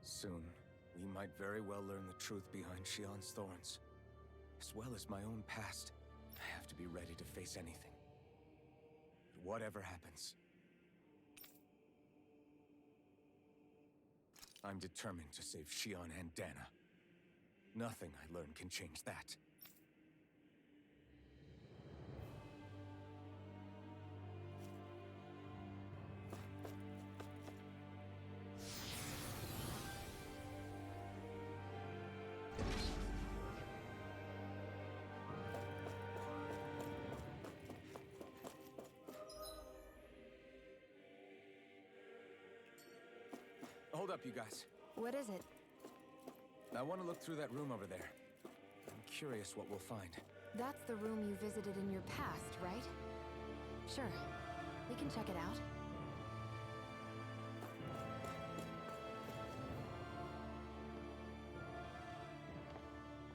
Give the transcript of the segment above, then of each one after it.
Soon, we might very well learn the truth behind Shion's thorns. As well as my own past, I have to be ready to face anything. But whatever happens, I'm determined to save Shion and Dana. Nothing I learn can change that. Hold up, you guys. What is it? I want to look through that room over there. I'm curious what we'll find. That's the room you visited in your past, right? Sure. We can check it out.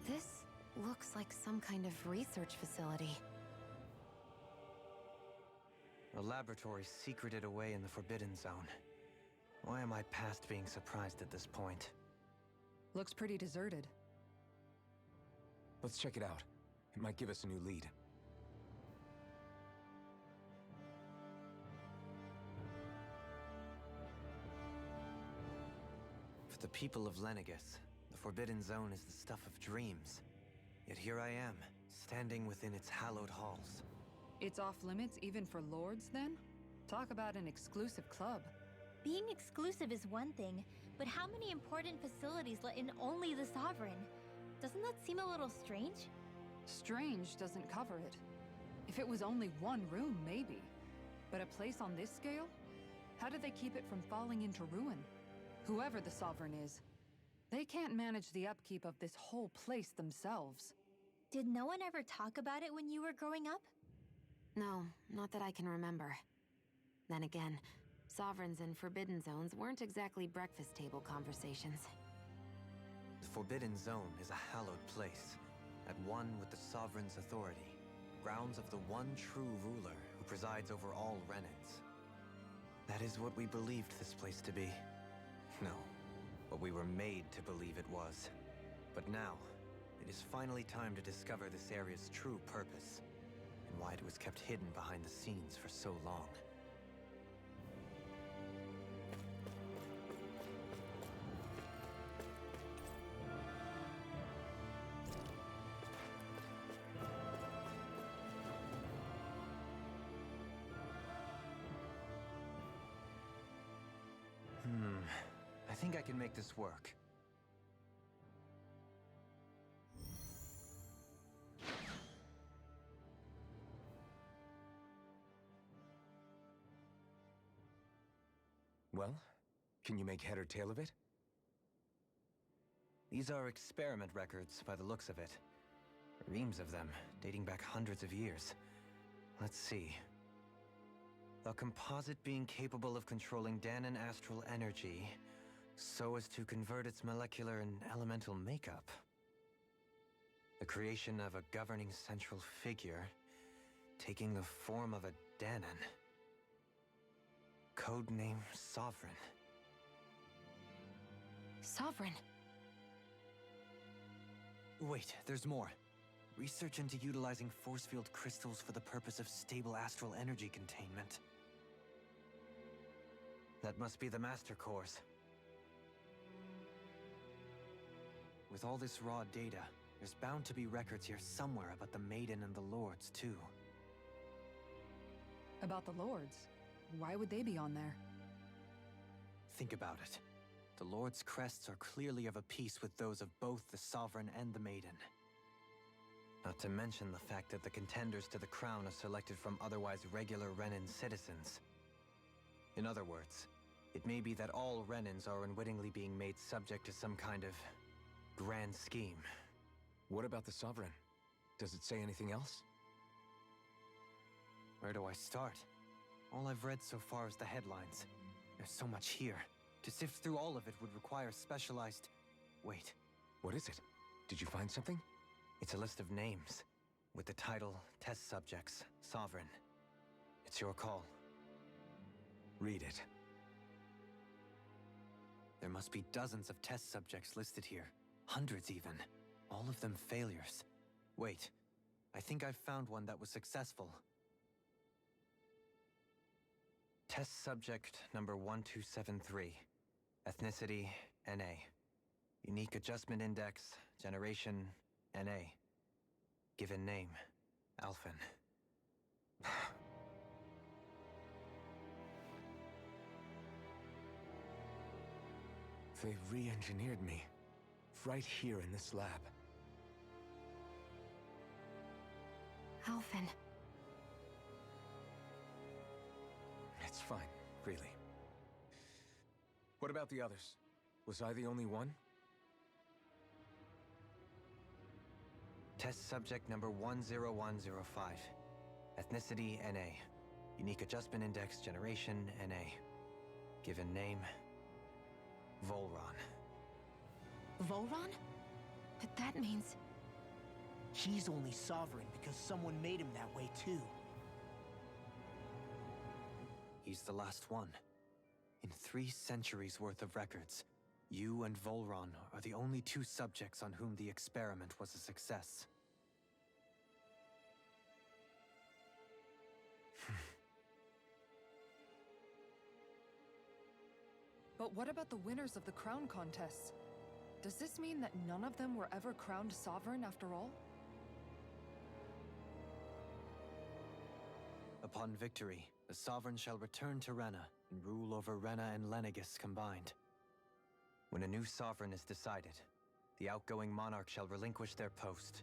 This looks like some kind of research facility. A laboratory secreted away in the Forbidden Zone. Why am I past being surprised at this point? Looks pretty deserted. Let's check it out. It might give us a new lead. For the people of Lenegis, the Forbidden Zone is the stuff of dreams. Yet here I am, standing within its hallowed halls. It's off limits even for lords, then? Talk about an exclusive club. Being exclusive is one thing, but how many important facilities let in only the Sovereign? Doesn't that seem a little strange? Strange doesn't cover it. If it was only one room, maybe. But a place on this scale? How do they keep it from falling into ruin? Whoever the Sovereign is, they can't manage the upkeep of this whole place themselves. Did no one ever talk about it when you were growing up? No, not that I can remember. Then again, Sovereigns and Forbidden Zones weren't exactly breakfast table conversations. The Forbidden Zone is a hallowed place, at one with the Sovereign's authority, grounds of the one true ruler who presides over all Renans. That is what we believed this place to be. No, what we were made to believe it was. But now, it is finally time to discover this area's true purpose, and why it was kept hidden behind the scenes for so long. I think I can make this work. Well, can you make head or tail of it? These are experiment records by the looks of it. Reams of them, dating back hundreds of years. Let's see. A composite being capable of controlling Danan astral energy so as to convert its molecular and elemental makeup. The creation of a governing central figure, taking the form of a Danan. Codename Sovereign. Sovereign? Wait, there's more. Research into utilizing force field crystals for the purpose of stable astral energy containment. That must be the Master Cores. With all this raw data, there's bound to be records here somewhere about the Maiden and the Lords, too. About the lords? Why would they be on there? Think about it. The Lord's crests are clearly of a piece with those of both the Sovereign and the Maiden. Not to mention the fact that the contenders to the crown are selected from otherwise regular Renan citizens. In other words, it may be that all Renans are unwittingly being made subject to some kind of grand scheme. What about the Sovereign? Does it say anything else? Where do I start? All I've read so far is the headlines. There's so much here. To sift through all of it would require specialized... Wait. What is it? Did you find something? It's a list of names, with the title, Test Subjects, Sovereign. It's your call. Read it. There must be dozens of test subjects listed here. Hundreds even. All of them failures. Wait, I think I've found one that was successful. Test subject number 1273. Ethnicity, NA. Unique adjustment index, generation, NA. Given name, Alphen. They re-engineered me. Right here in this lab. Alphen. It's fine, really. What about the others? Was I the only one? Test subject number 10105. Ethnicity, NA. Unique adjustment index, generation, NA. Given name, Volron. Volron? But that means... He's only sovereign because someone made him that way too. He's the last one. In 3 centuries worth of records, you and Volron are the only 2 subjects on whom the experiment was a success. But what about the winners of the crown contests? Does this mean that none of them were ever crowned sovereign after all? Upon victory, the Sovereign shall return to Rena and rule over Rena and Lenegis combined. When a new Sovereign is decided, the outgoing monarch shall relinquish their post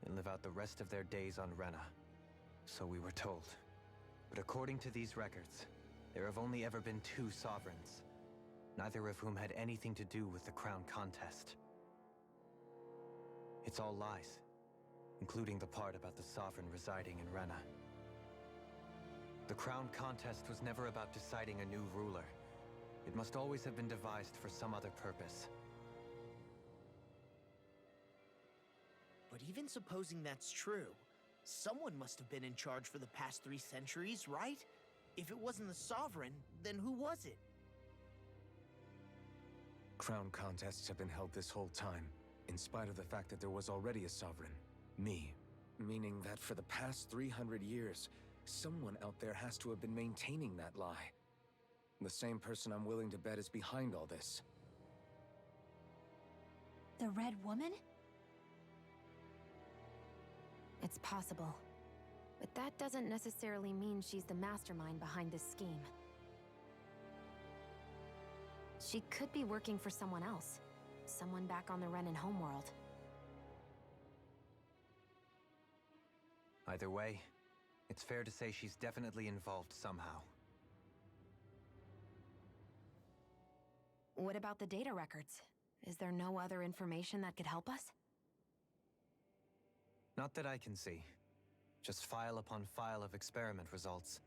and live out the rest of their days on Rena. So we were told. But according to these records, there have only ever been 2 Sovereigns, neither of whom had anything to do with the crown contest. It's all lies, including the part about the Sovereign residing in Rena. The crown contest was never about deciding a new ruler. It must always have been devised for some other purpose. But even supposing that's true, someone must have been in charge for the past 3 centuries, right? If it wasn't the Sovereign, then who was it? Crown contests have been held this whole time, in spite of the fact that there was already a Sovereign. Me. Meaning that for the past 300 years, someone out there has to have been maintaining that lie. The same person I'm willing to bet is behind all this. The Red Woman? It's possible. But that doesn't necessarily mean she's the mastermind behind this scheme. She could be working for someone else. Someone back on the Renan homeworld. Either way, it's fair to say she's definitely involved somehow. What about the data records? Is there no other information that could help us? Not that I can see. Just file upon file of experiment results.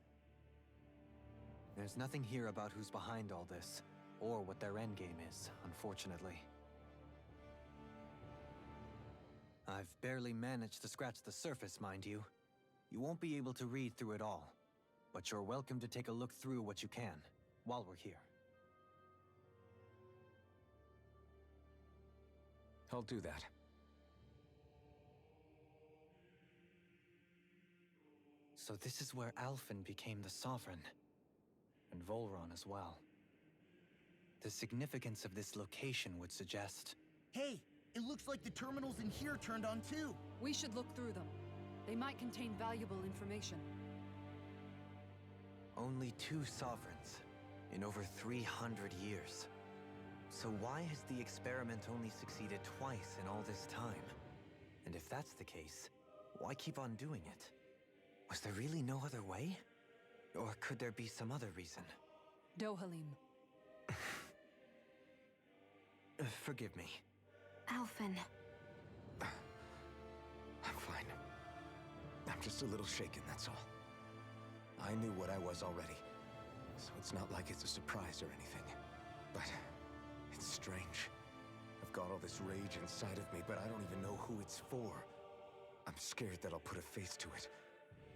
There's nothing here about who's behind all this, or what their endgame is, unfortunately. I've barely managed to scratch the surface, mind you. You won't be able to read through it all, but you're welcome to take a look through what you can, while we're here. I'll do that. So this is where Alphen became the Sovereign, and Volron as well. The significance of this location would suggest... Hey, it looks like the terminals in here turned on too. We should look through them. They might contain valuable information. Only 2 Sovereigns in over 300 years. So why has the experiment only succeeded twice in all this time? And if that's the case, why keep on doing it? Was there really no other way? Or could there be some other reason? Dohalim. Forgive me. Alphen. I'm fine. I'm just a little shaken, that's all. I knew what I was already, so it's not like it's a surprise or anything. But it's strange. I've got all this rage inside of me, but I don't even know who it's for. I'm scared that I'll put a face to it,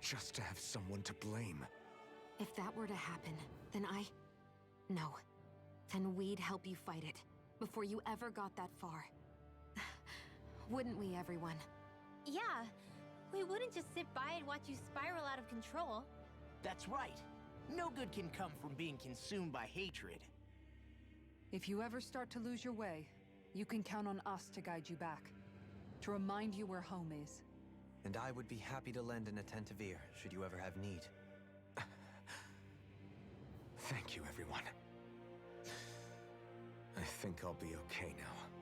just to have someone to blame. If that were to happen, then No. then we'd help you fight it, before you ever got that far. Wouldn't we, everyone? Yeah, we wouldn't just sit by and watch you spiral out of control. That's right. No good can come from being consumed by hatred. If you ever start to lose your way, you can count on us to guide you back. To remind you where home is. And I would be happy to lend an attentive ear, should you ever have need. Thank you, everyone. I think I'll be okay now.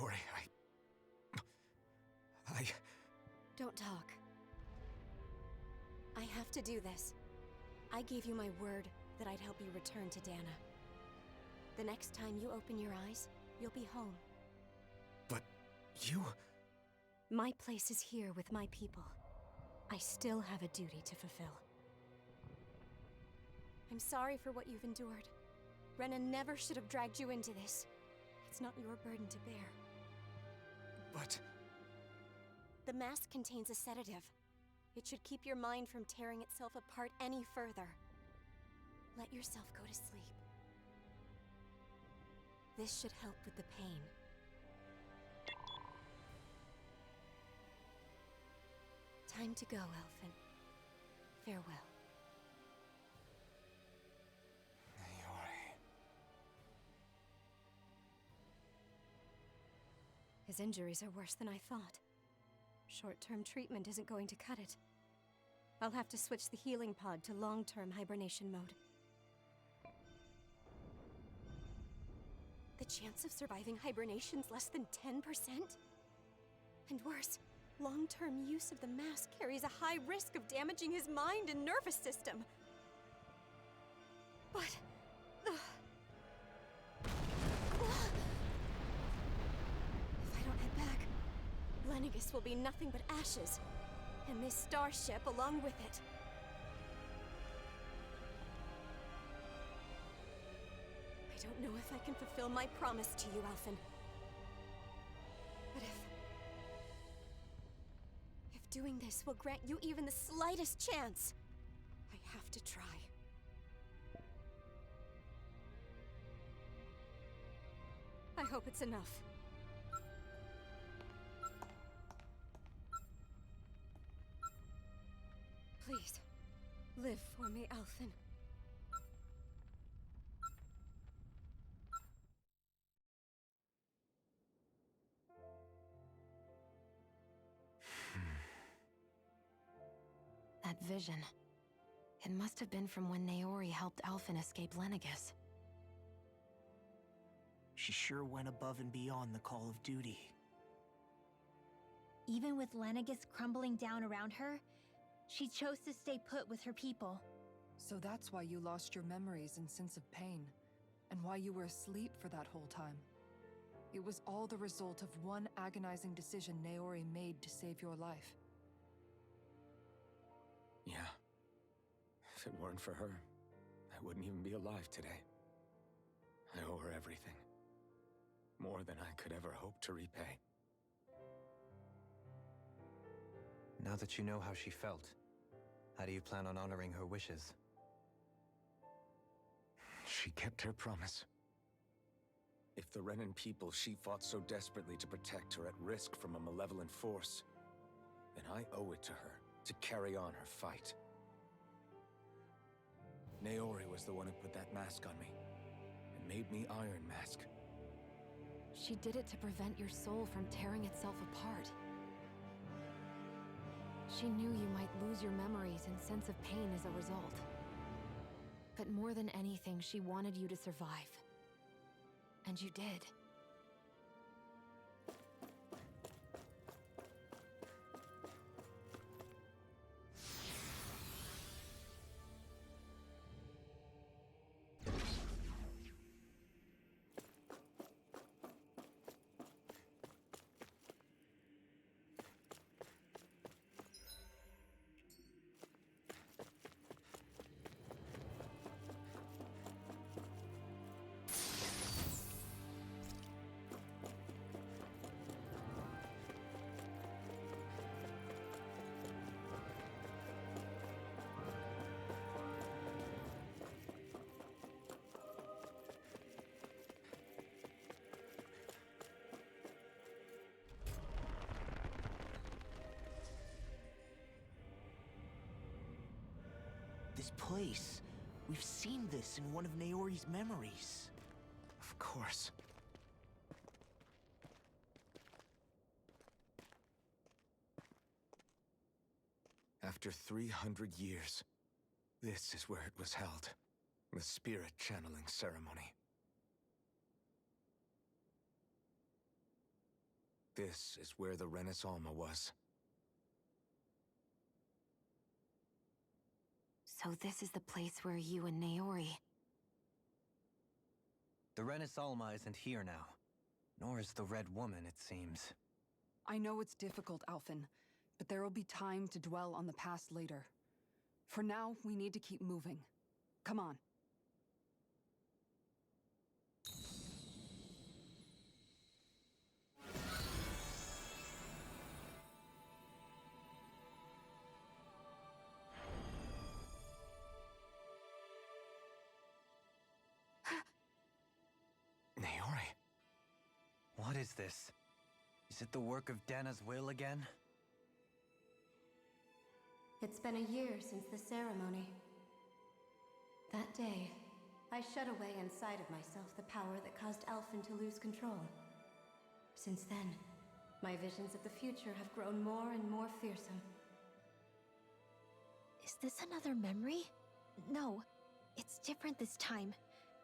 Naori, I... Don't talk. I have to do this. I gave you my word that I'd help you return to Dana. The next time you open your eyes, you'll be home. But you... My place is here with my people. I still have a duty to fulfill. I'm sorry for what you've endured. Renan never should have dragged you into this. It's not your burden to bear. But... The mask contains a sedative. It should keep your mind from tearing itself apart any further. Let yourself go to sleep. This should help with the pain. Time to go, Elfin. Farewell. Naori... His injuries are worse than I thought. Short-term treatment isn't going to cut it. I'll have to switch the healing pod to long-term hibernation mode. The chance of surviving hibernation's less than 10%? And worse, long-term use of the mask carries a high risk of damaging his mind and nervous system. But... If I don't head back, Lenegis will be nothing but ashes, and this starship along with it. I don't know if I can fulfill my promise to you, Alphen. But if doing this will grant you even the slightest chance, I have to try. I hope it's enough. Please, live for me, Alphen. That vision. It must have been from when Naori helped Alphen escape Lenegis. She sure went above and beyond the call of duty. Even with Lenegis crumbling down around her, she chose to stay put with her people. So that's why you lost your memories and sense of pain, and why you were asleep for that whole time. It was all the result of one agonizing decision Naori made to save your life. Yeah. If it weren't for her, I wouldn't even be alive today. I owe her everything. More than I could ever hope to repay. Now that you know how she felt, how do you plan on honoring her wishes? She kept her promise. If the Renan people she fought so desperately to protect are at risk from a malevolent force, then I owe it to her to carry on her fight. Naori was the one who put that mask on me, and made me Iron Mask. She did it to prevent your soul from tearing itself apart. She knew you might lose your memories and sense of pain as a result. But more than anything, she wanted you to survive. And you did. This place. We've seen this in one of Naori's memories. Of course. After 300 years, this is where it was held. The spirit channeling ceremony. This is where the Renis Alma was. So this is the place where you and Naori... The Renis Alma isn't here now. Nor is the Red Woman, it seems. I know it's difficult, Alphen, but there will be time to dwell on the past later. For now, we need to keep moving. Come on. Naori? What is this? Is it the work of Dana's will again? It's been a year since the ceremony. That day, I shut away inside of myself the power that caused Alphen to lose control. Since then, my visions of the future have grown more and more fearsome. Is this another memory? No, it's different this time.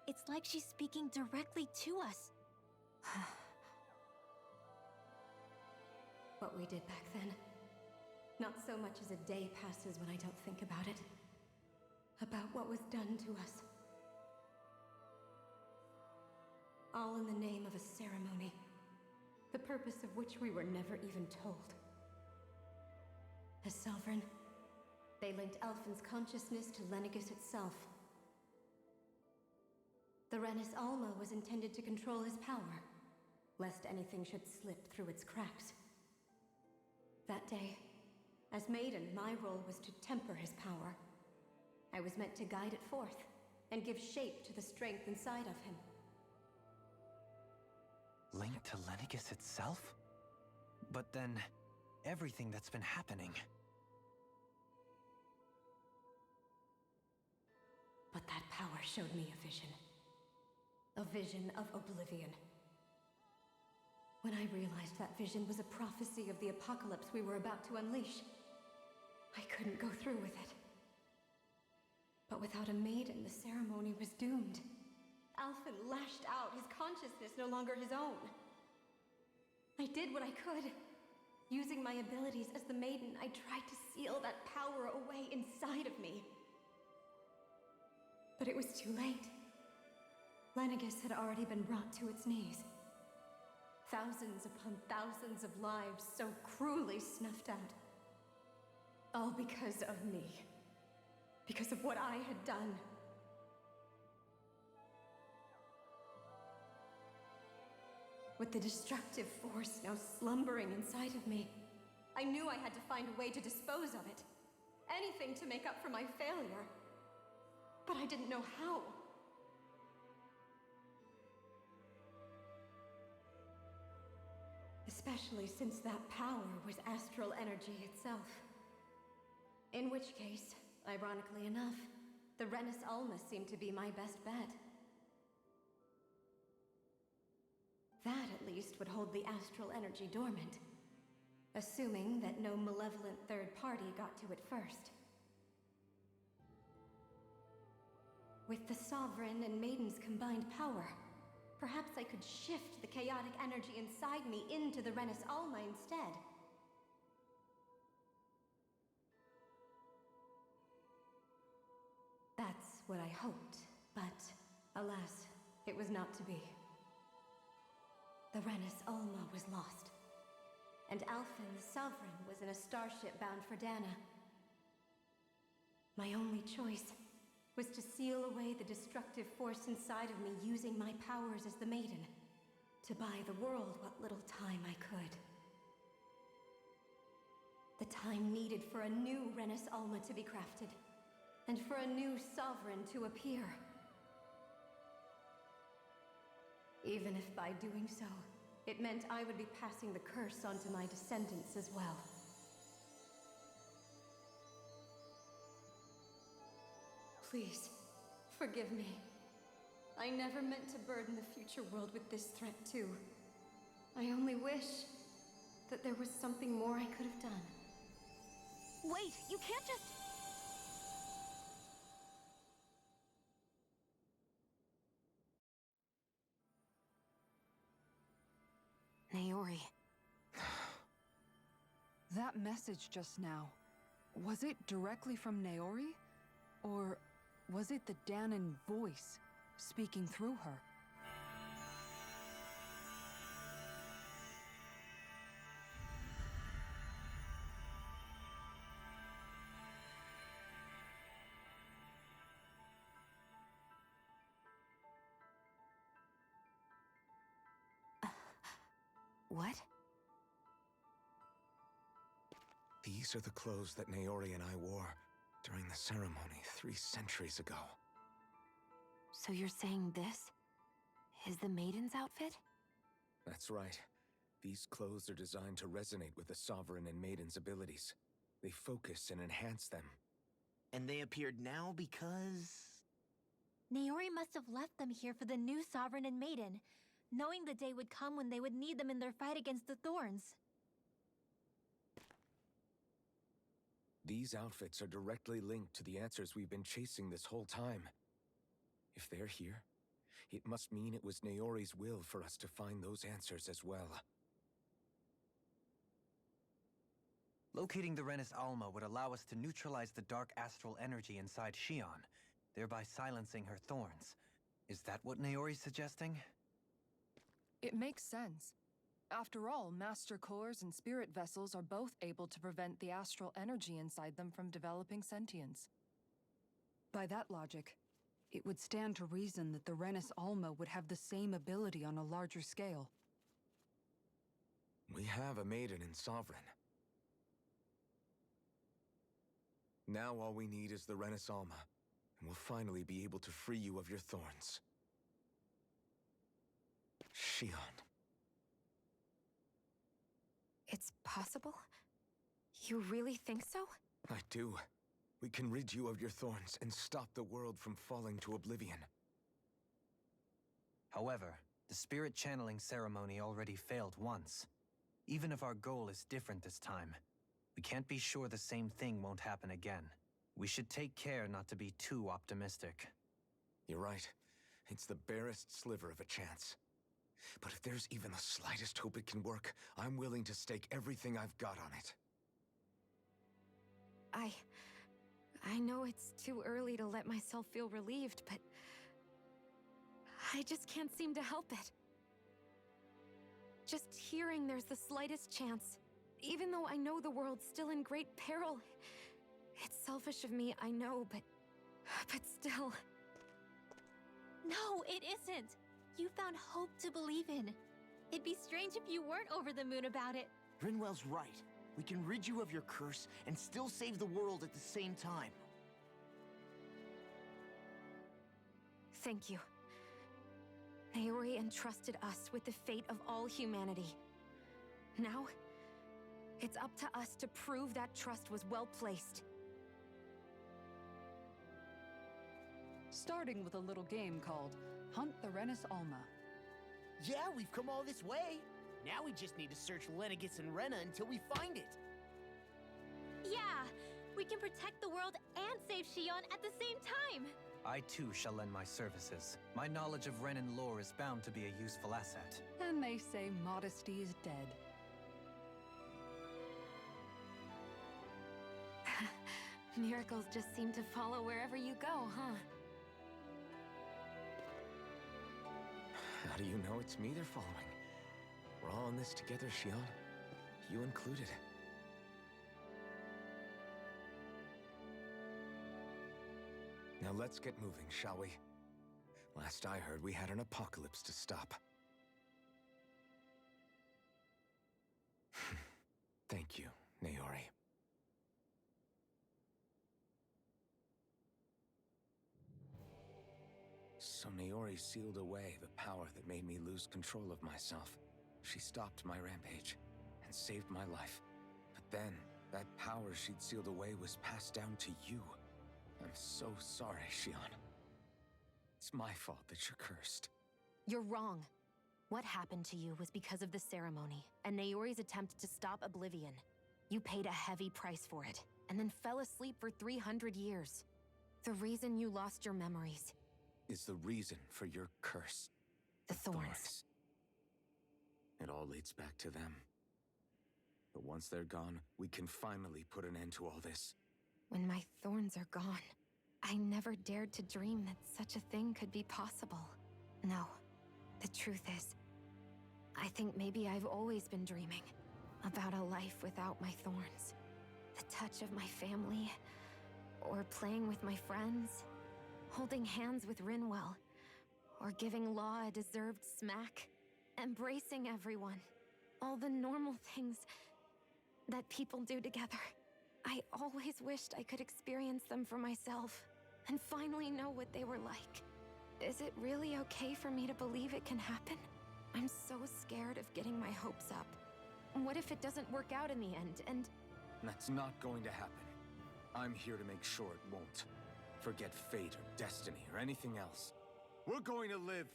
It's like she's speaking directly to us. What we did back then. Not so much as a day passes when I don't think about it. About what was done to us. All in the name of a ceremony. The purpose of which we were never even told. As Sovereign, they linked Alphen's consciousness to Lenegis itself. The Renis Alma was intended to control his power, lest anything should slip through its cracks. That day, as Maiden, my role was to temper his power. I was meant to guide it forth, and give shape to the strength inside of him. Linked to Lenegis itself? But then, everything that's been happening... But that power showed me a vision. A vision of oblivion. When I realized that vision was a prophecy of the apocalypse we were about to unleash, I couldn't go through with it. But without a maiden, the ceremony was doomed. Alphen lashed out, his consciousness no longer his own. I did what I could. Using my abilities as the maiden, I tried to seal that power away inside of me. But it was too late. Lenegis had already been brought to its knees. Thousands upon thousands of lives so cruelly snuffed out. All because of me. Because of what I had done. With the destructive force now slumbering inside of me, I knew I had to find a way to dispose of it. Anything to make up for my failure. But I didn't know how. Especially since that power was astral energy itself. In which case, ironically enough, the Renis Alma seemed to be my best bet. That, at least, would hold the astral energy dormant. Assuming that no malevolent third party got to it first. With the Sovereign and Maiden's combined power, perhaps I could shift the chaotic energy inside me into the Renis Alma instead. That's what I hoped, but alas, it was not to be. The Renis Alma was lost, and Alphen the Sovereign was in a starship bound for Dana. My only choice was to seal away the destructive force inside of me using my powers as the Maiden, to buy the world what little time I could. The time needed for a new Renis Alma to be crafted, and for a new Sovereign to appear. Even if by doing so, it meant I would be passing the curse on to my descendants as well. Please, forgive me. I never meant to burden the future world with this threat too. I only wish that there was something more I could have done. Wait, you can't just... Naori, That message just now, was it directly from Naori? Or was it the Danon voice speaking through her? What? These are the clothes that Naori and I wore during the ceremony 3 centuries ago. So you're saying this is the Maiden's outfit? That's right. These clothes are designed to resonate with the Sovereign and Maiden's abilities. They focus and enhance them. And they appeared now because... Naori must have left them here for the new Sovereign and Maiden, knowing the day would come when they would need them in their fight against the Thorns. These outfits are directly linked to the answers we've been chasing this whole time. If they're here, it must mean it was Naori's will for us to find those answers as well. Locating the Renis Alma would allow us to neutralize the dark astral energy inside Shion, thereby silencing her thorns. Is that what Naori's suggesting? It makes sense. After all, Master Cores and Spirit Vessels are both able to prevent the astral energy inside them from developing sentience. By that logic, it would stand to reason that the Renis Alma would have the same ability on a larger scale. We have a Maiden and Sovereign. Now all we need is the Renis Alma, and we'll finally be able to free you of your thorns. Shion. It's possible? You really think so? I do. We can rid you of your thorns and stop the world from falling to oblivion. However, the spirit channeling ceremony already failed once. Even if our goal is different this time, we can't be sure the same thing won't happen again. We should take care not to be too optimistic. You're right. It's the barest sliver of a chance. But if there's even the slightest hope it can work, I'm willing to stake everything I've got on it. I know it's too early to let myself feel relieved, but I just can't seem to help it. Just hearing there's the slightest chance, even though I know the world's still in great peril. It's selfish of me, I know, but still. No, it isn't! You found hope to believe in. It'd be strange if you weren't over the moon about it. Rinwell's right. We can rid you of your curse and still save the world at the same time. Thank you. Naori entrusted us with the fate of all humanity. Now, it's up to us to prove that trust was well placed. Starting with a little game called Hunt the Renis Alma. Yeah, we've come all this way. Now we just need to search Lenegis and Rena until we find it. Yeah! We can protect the world and save Shion at the same time! I too shall lend my services. My knowledge of Renan lore is bound to be a useful asset. And they say modesty is dead. Miracles just seem to follow wherever you go, huh? How do you know it's me they're following? We're all in this together, Shion. You included. Now let's get moving, shall we? Last I heard, we had an apocalypse to stop. Thank you, Naori. So Naori sealed away the power that made me lose control of myself. She stopped my rampage and saved my life. But then, that power she'd sealed away was passed down to you. I'm so sorry, Shion. It's my fault that you're cursed. You're wrong. What happened to you was because of the ceremony, and Naori's attempt to stop Oblivion. You paid a heavy price for it, and then fell asleep for 300 years. The reason you lost your memories is the reason for your curse. The thorns. It all leads back to them. But once they're gone, we can finally put an end to all this. When my thorns are gone, I never dared to dream that such a thing could be possible. No, the truth is, I think maybe I've always been dreaming about a life without my thorns. The touch of my family, or playing with my friends, holding hands with Rinwell, or giving Law a deserved smack, embracing everyone. All the normal things that people do together. I always wished I could experience them for myself, and finally know what they were like. Is it really okay for me to believe it can happen? I'm so scared of getting my hopes up. What if it doesn't work out in the end, and... That's not going to happen. I'm here to make sure it won't. Forget fate or destiny or anything else. We're going to live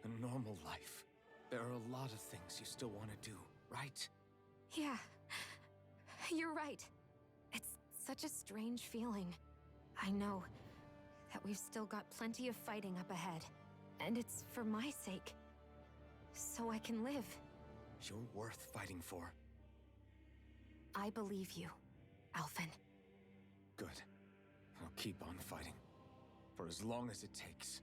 a normal life. There are a lot of things you still want to do, right? Yeah, you're right. It's such a strange feeling. I know that we've still got plenty of fighting up ahead, and it's for my sake, so I can live. You're worth fighting for. I believe you, Alphen. Good. I'll keep on fighting. For as long as it takes.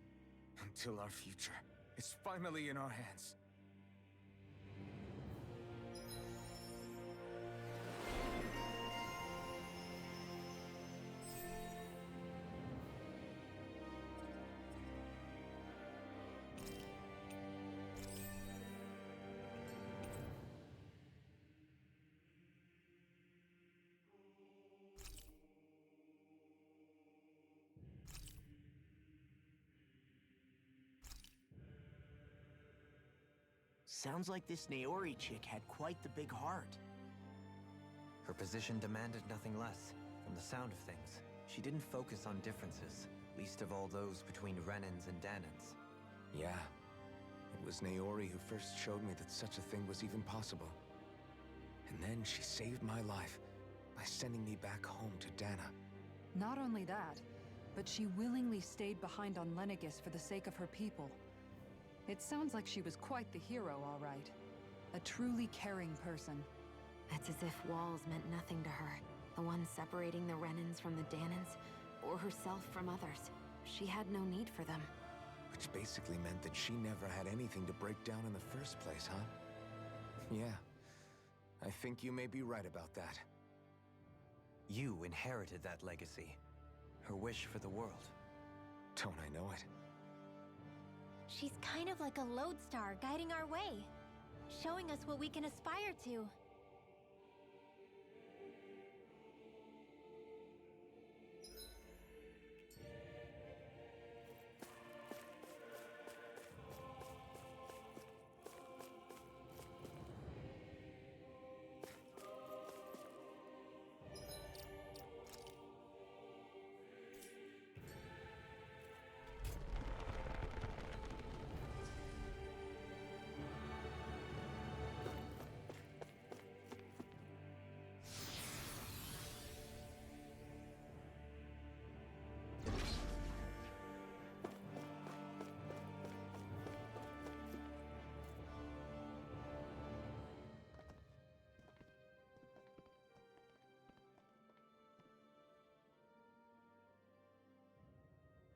Until our future is finally in our hands. Sounds like this Naori chick had quite the big heart. Her position demanded nothing less. From the sound of things, she didn't focus on differences, least of all those between Renans and Dahnans. Yeah. It was Naori who first showed me that such a thing was even possible. And then she saved my life by sending me back home to Dahna. Not only that, but she willingly stayed behind on Lenegis for the sake of her people. It sounds like she was quite the hero, all right. A truly caring person. It's as if walls meant nothing to her. The one separating the Renans from the Dahnans, or herself from others. She had no need for them. Which basically meant that she never had anything to break down in the first place, huh? Yeah. I think you may be right about that. You inherited that legacy. Her wish for the world. Don't I know it? She's kind of like a lodestar guiding our way, showing us what we can aspire to.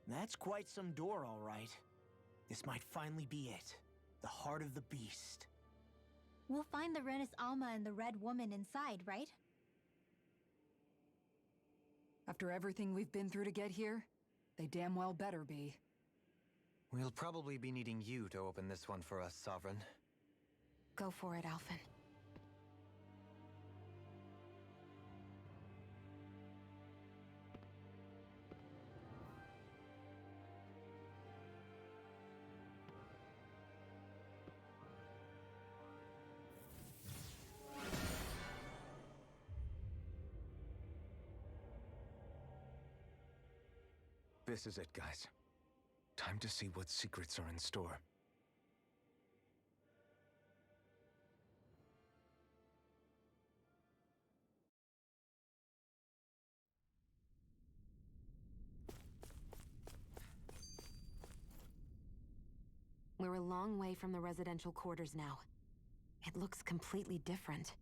That's quite some door, all right. This might finally be it. The heart of the beast. We'll find the Renis Alma and the Red Woman inside, right? After everything we've been through to get here, they damn well better be. We'll probably be needing you to open this one for us, Sovereign. Go for it, Alphen. This is it, guys. Time to see what secrets are in store. We're a long way from the residential quarters now. It looks completely different.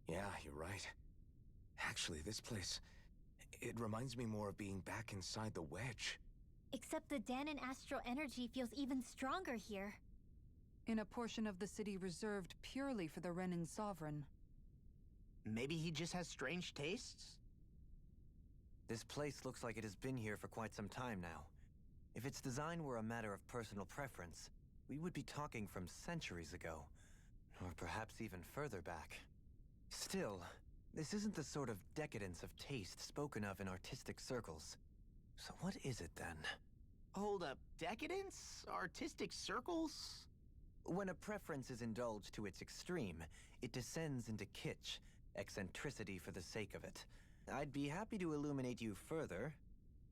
Yeah, you're right. Actually, this place... it reminds me more of being back inside the Wedge. Except the Danon astral energy feels even stronger here. In a portion of the city reserved purely for the Renan Sovereign. Maybe he just has strange tastes? This place looks like it has been here for quite some time now. If its design were a matter of personal preference, we would be talking from centuries ago. Or perhaps even further back. Still, this isn't the sort of decadence of taste spoken of in artistic circles. So what is it then? Hold up, decadence? Artistic circles? When a preference is indulged to its extreme, it descends into kitsch, eccentricity for the sake of it. I'd be happy to illuminate you further.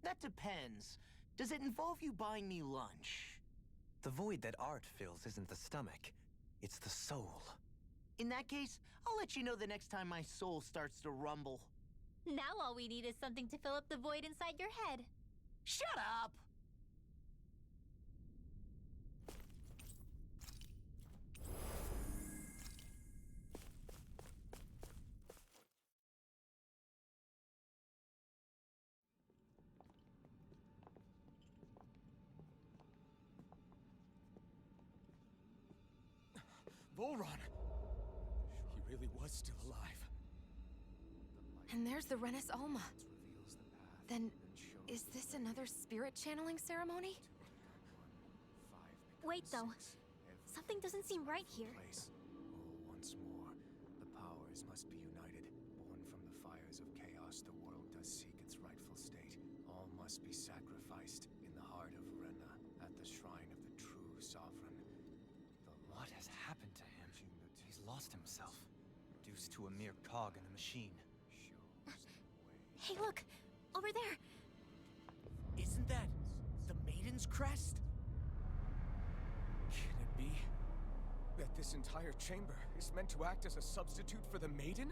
That depends. Does it involve you buying me lunch? The void that art fills isn't the stomach, it's the soul. In that case, I'll let you know the next time my soul starts to rumble. Now all we need is something to fill up the void inside your head. Shut up! Volron! He really was still alive. And there's the Renis Alma. Then, is this another spirit channeling ceremony? Wait, though. Something doesn't seem right here. Once more, the powers must be united. Born from the fires of chaos, the world does seek its rightful state. All must be sacrificed in the heart of Rena, at the shrine of the true sovereign. What has happened to him? He's lost himself, reduced to a mere cog in the machine. Hey, look! Over there! Isn't that the Maiden's crest? Can it be that this entire chamber is meant to act as a substitute for the Maiden?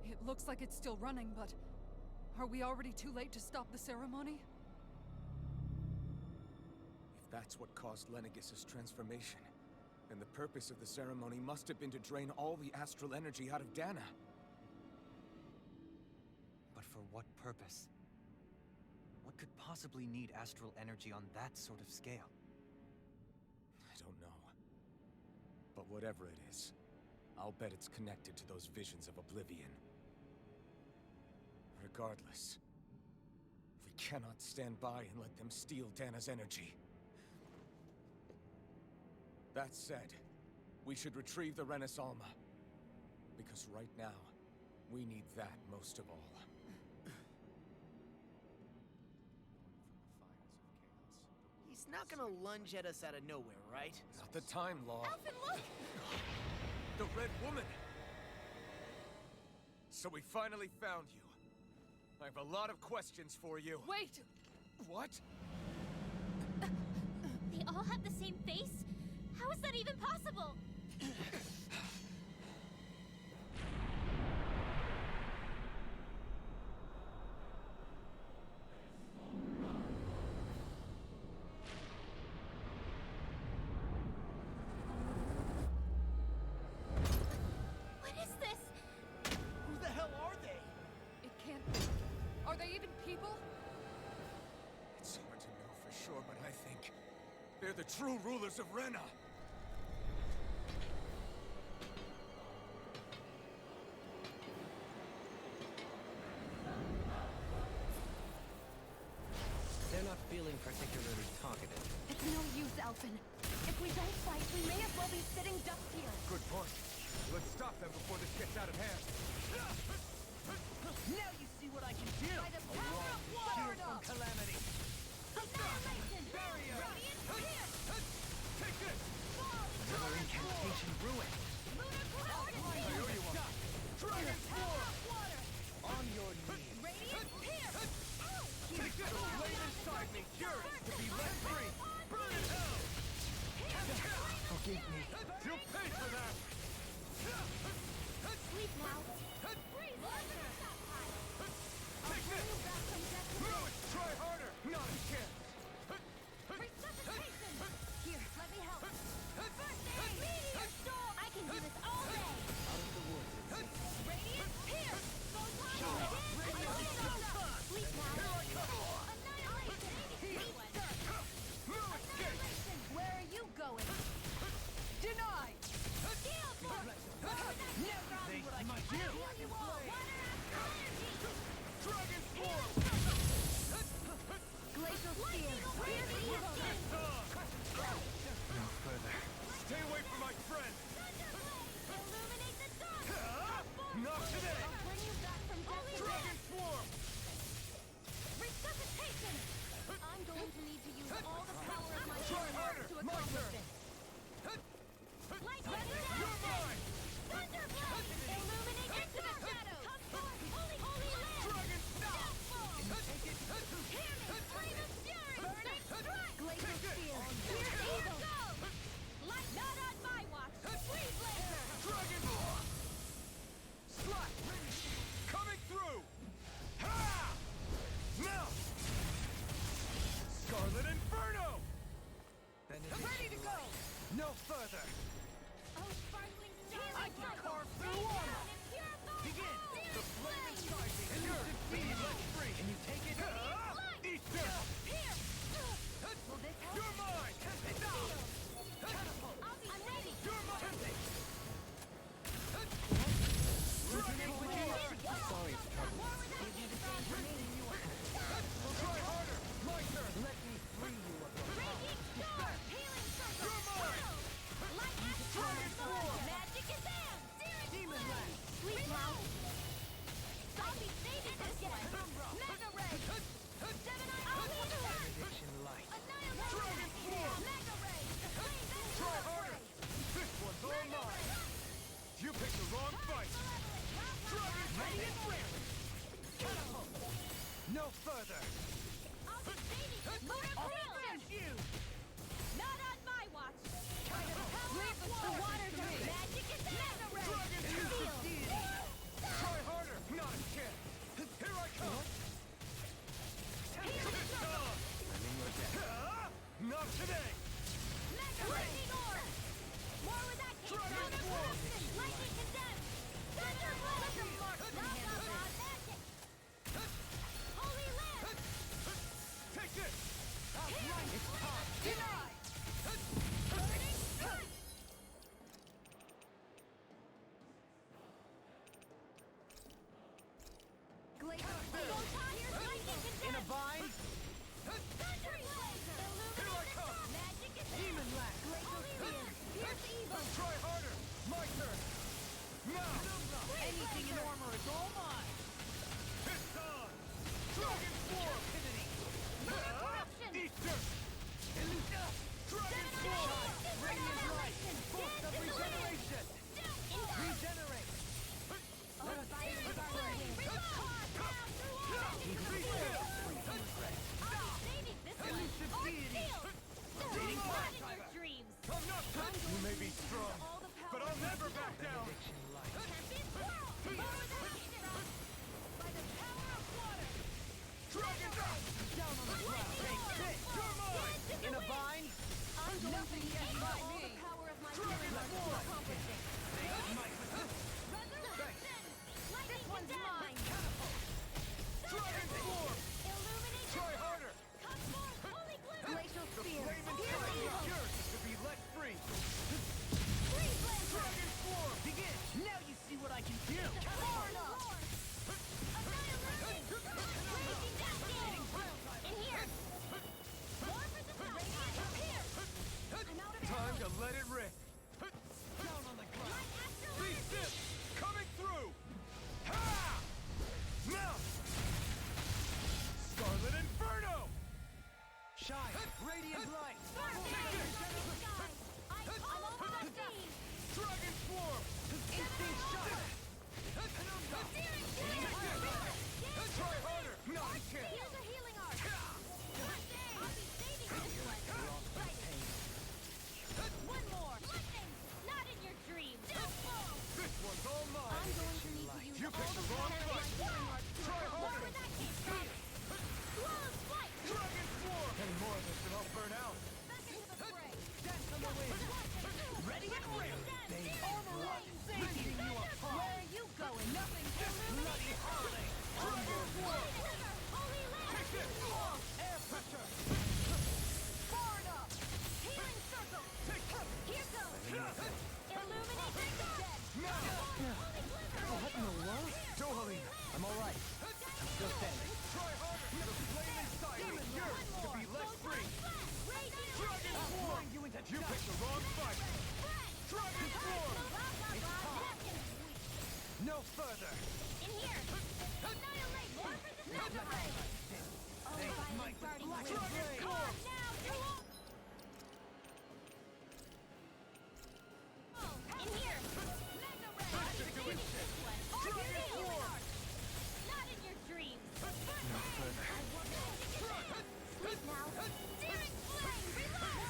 It looks like it's still running, but... are we already too late to stop the ceremony? If that's what caused Lenegis' transformation, then the purpose of the ceremony must have been to drain all the astral energy out of Dana. But for what purpose? What could possibly need astral energy on that sort of scale? I don't know. But whatever it is, I'll bet it's connected to those visions of Oblivion. Regardless, we cannot stand by and let them steal Dana's energy. That said, we should retrieve the Renis Alma. Because right now, we need that most of all. He's not gonna lunge at us out of nowhere, right? Not the time, Law. Alphen, look! The Red Woman! So we finally found you. I have a lot of questions for you. Wait! What? They all have the same face? How is that even possible? What is this? Who the hell are they? It can't be. Are they even people? It's hard to know for sure, but I think they're the true rulers of Rena. They're not feeling particularly talkative. It's no use, Alphen. If we don't fight, we may as well be sitting ducks here. Good point. Let's stop them before this gets out of hand. Now you see what I can do! By the power of Cure water! from calamity! Annihilation! Barrier! Radiant Pierce! Take this! Another incantation ruined. Lunar Coordinate! I owe you one. Dragon Sword! Water! On your knees! Radiant Pierce! Take this! Lay inside me, curious to be let free! Burn in hell! Forgive me. You'll pay for that! Sleep now! Freeze! Scarlet Inferno! Benediction Ready to go! light. No further! Oh, sparkling I can carve through armor! Begin! The flame is charging! Elusive beam, let's free! Can you take it? Eat this! You're mine! I'll be ready. You're mine! Sorry, it's trouble. Try harder! My turn! Let me free you of your Raging storm! Healing circle! You're mine! Light axe Dragon form! Magic is in! Demon Land! Sleep now! I'll be saving this one! Mega Ray! Gemini, I'll be the Benediction light. Annihilate! Dragon form! Mega Ray! Try harder! This one's all mine! You picked the wrong fight! Dragon Radiant Rim! No further! I'll be saving this Lunar Grill! you! Not on my watch! Leave the water to me! Magic is in! Mega Ray! Dragon Feel! Try harder! Not a chance! Here I come! Healing circle! I'm in your debt. Not today! Mega Raging Orb! More with that case! Dragon Lunar form! Corruption! Lightning condemned! Thunder Blast! Magic! Holy Land! Take this! It's time! Denied! Burning Strike! Photon! Lightning In a condemned! bind? Thundering Laser! Illuminate the sun! Magic is in! Demon Land! Holy Land! Pierce evil! Try harder! My turn! Now! Anything in armor is all mine! It's on! Dragon form! Lunar Corruption! Eat dirt! Dragon form! Radiant light! Force of regeneration! Regenerate! Elusive deity! I'm not good! You may be strong, but I'll never back down! Benediction light. Dragon dust! Down on the ground! Take this! You're mine! In a bind? Nothing gets by me! Dragon form! This one's mine! Dragon form! Try harder! Come forth, holy glimmer! Glacial The spear! flame inside is yours to be let free! Freeze blazer! Dragon form! Begin! Now you see what I can do! Roar! Annihilation! Raging Destiny! In here! More for the top! Radiant here! I'm out of Time ammo! to let it rip! Down on the ground! Light Astral Beat Energy! this! Coming through! Ha! Now! Scarlet Inferno! Shine! Radiant light! I'm over the sea! Dragon form! Instinct shot! Searing flame! Try harder! Not a chance! Here's a healing art! I'll be saving this one! One more! Lightning! Not in your dreams! This one's all I'm mine! going to need to use You all picked the the wrong power of my fight! healing art to Try recover harder! where that came from! Flawless flight! Dragon form! Any more of this and I'll burn out! Back into the fray! Dance on the wind! Ready and ready! Armor won't save you! Where are you going? Nothing! Bloody holiday! Dragon form! Holy Land! Air pressure! Far enough! Healing circle! Here goes! Illuminate the dead! Now! Holy glimmer! What in the world? Dohaline! I'm alright. I'm still standing. Try harder! The flame inside is yours to be let free! Raging Dragon form! You into You picked the wrong fight! Dragon form! No further! In here! Annihilate! More for the Mega Ray! Oh, violent guarding wind! Dragon Come form! on now, you won't! In here! Mega Ray! Back to doing shit! Dragon form! Not in your dreams! No further. Sleep now! Searing flame! Reload!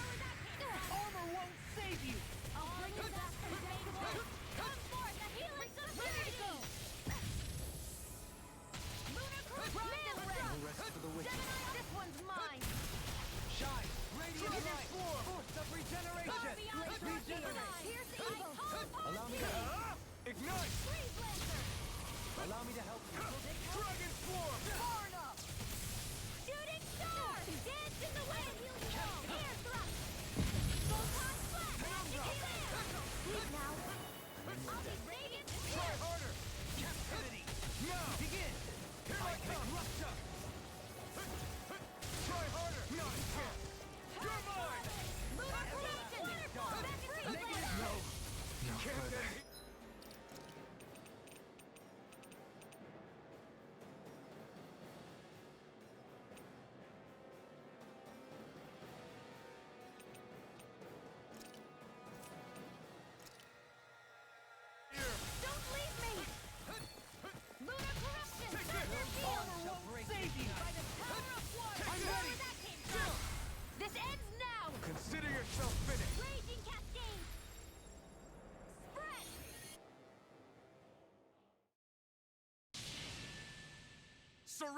Armor won't save you! I'll bring you back from day to day! Come forth, the healing submersion! Lunar Corruption! No rest for the wicked. Gemini, this one's mine!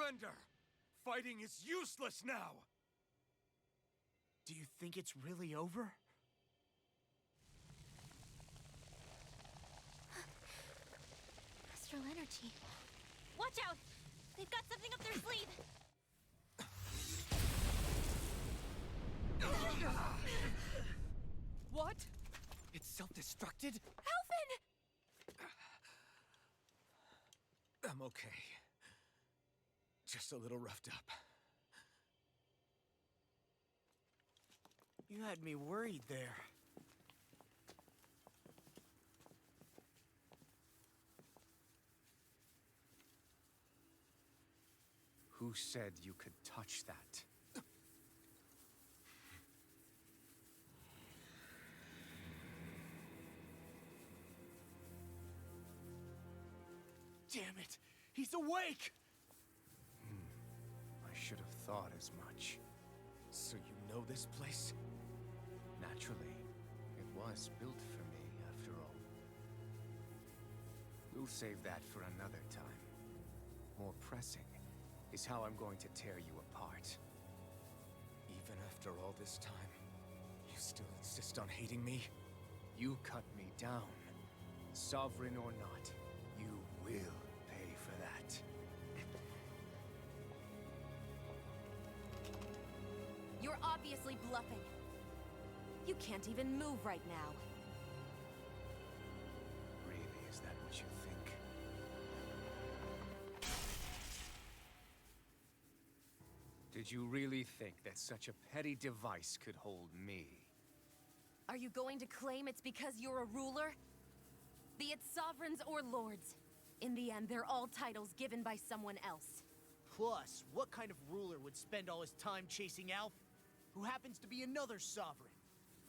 Surrender! Fighting is useless now! Do you think it's really over? Astral energy. Watch out! They've got something up their sleeve! What? It's self-destructed? Alphen! I'm okay. Just a little roughed up. You had me worried there. Who said you could touch that? Damn it! He's awake! I should have thought as much. So you know this place? Naturally, it was built for me, after all. We'll save that for another time. More pressing is how I'm going to tear you apart. Even after all this time, you still insist on hating me? You cut me down. Sovereign or not, you will pay for that. You're obviously bluffing. You can't even move right now. Really, is that what you think? Did you really think that such a petty device could hold me? Are you going to claim it's because you're a ruler? Be it sovereigns or lords. In the end, they're all titles given by someone else. Plus, what kind of ruler would spend all his time chasing Alf, who happens to be another sovereign?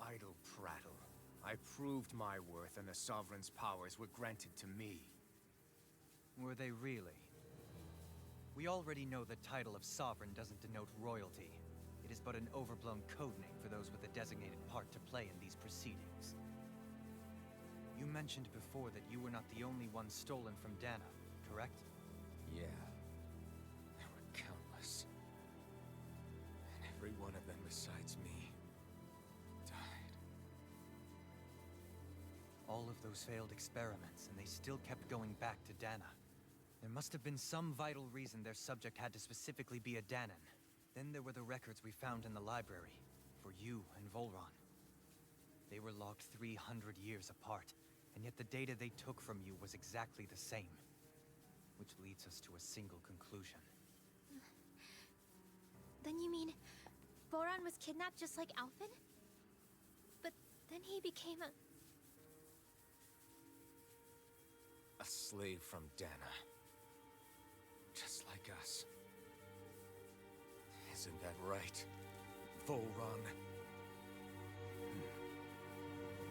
Idle prattle. I proved my worth and the Sovereign's powers were granted to me. Were they really? We already know the title of Sovereign doesn't denote royalty. It is but an overblown codename for those with a designated part to play in these proceedings. You mentioned before that you were not the only one stolen from Dana, correct? Yeah. There were countless. And every one of them besides me died. All of those failed experiments, and they still kept going back to Dana. There must have been some vital reason their subject had to specifically be a Danan. Then there were the records we found in the library, for you and Volron. They were logged 300 years apart, and yet the data they took from you was exactly the same. Which leads us to a single conclusion. Then you mean Voron was kidnapped just like Alphen? But then he became a... A slave from Dana. Just like us. Isn't that right, Volron?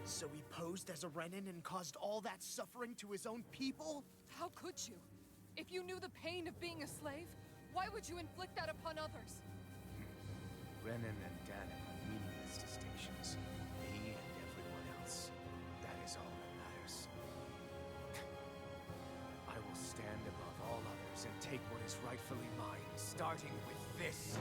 So he posed as a Renan and caused all that suffering to his own people? How could you? If you knew the pain of being a slave, why would you inflict that upon others? Renan and Danan are meaningless distinctions. Me and everyone else. That is all that matters. I will stand above all others and take what is rightfully mine, starting with this.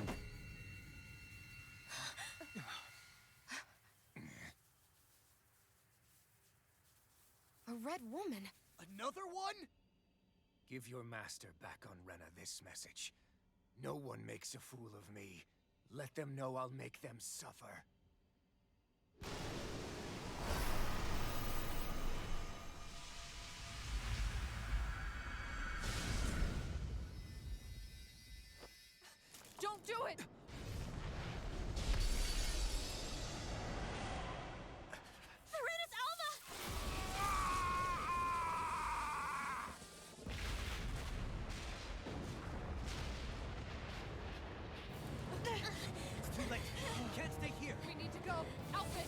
A red woman? Another one? Give your master back on Rena this message. No one makes a fool of me. Let them know I'll make them suffer. Don't do it! Serenus Alva! It's too late! You can't stay here! We need to go! Alphen!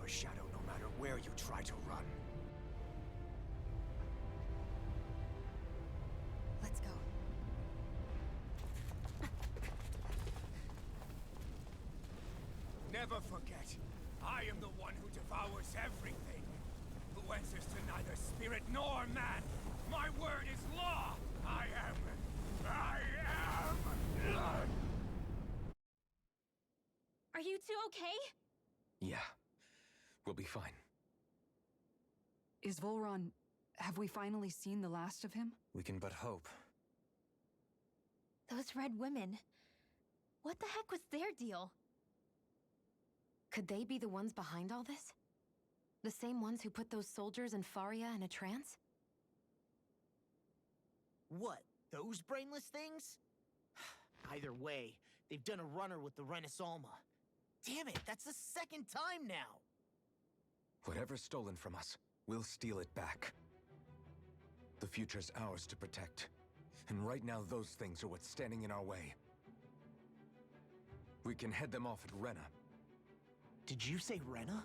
your shadow no matter where you try to run. Let's go. Never forget, I am the one who devours everything. Who answers to neither spirit nor man. My word is law. I am... Are you two okay? Yeah. We'll be fine. Is Volron... Have we finally seen the last of him? We can but hope. Those red women. What the heck was their deal? Could they be the ones behind all this? The same ones who put those soldiers in Faria in a trance? What? Those brainless things? Either way, they've done a runner with the Renaissalma. Damn it, that's the second time now! Whatever's stolen from us, we'll steal it back. The future's ours to protect. And right now, those things are what's standing in our way. We can head them off at Rena. Did you say Rena?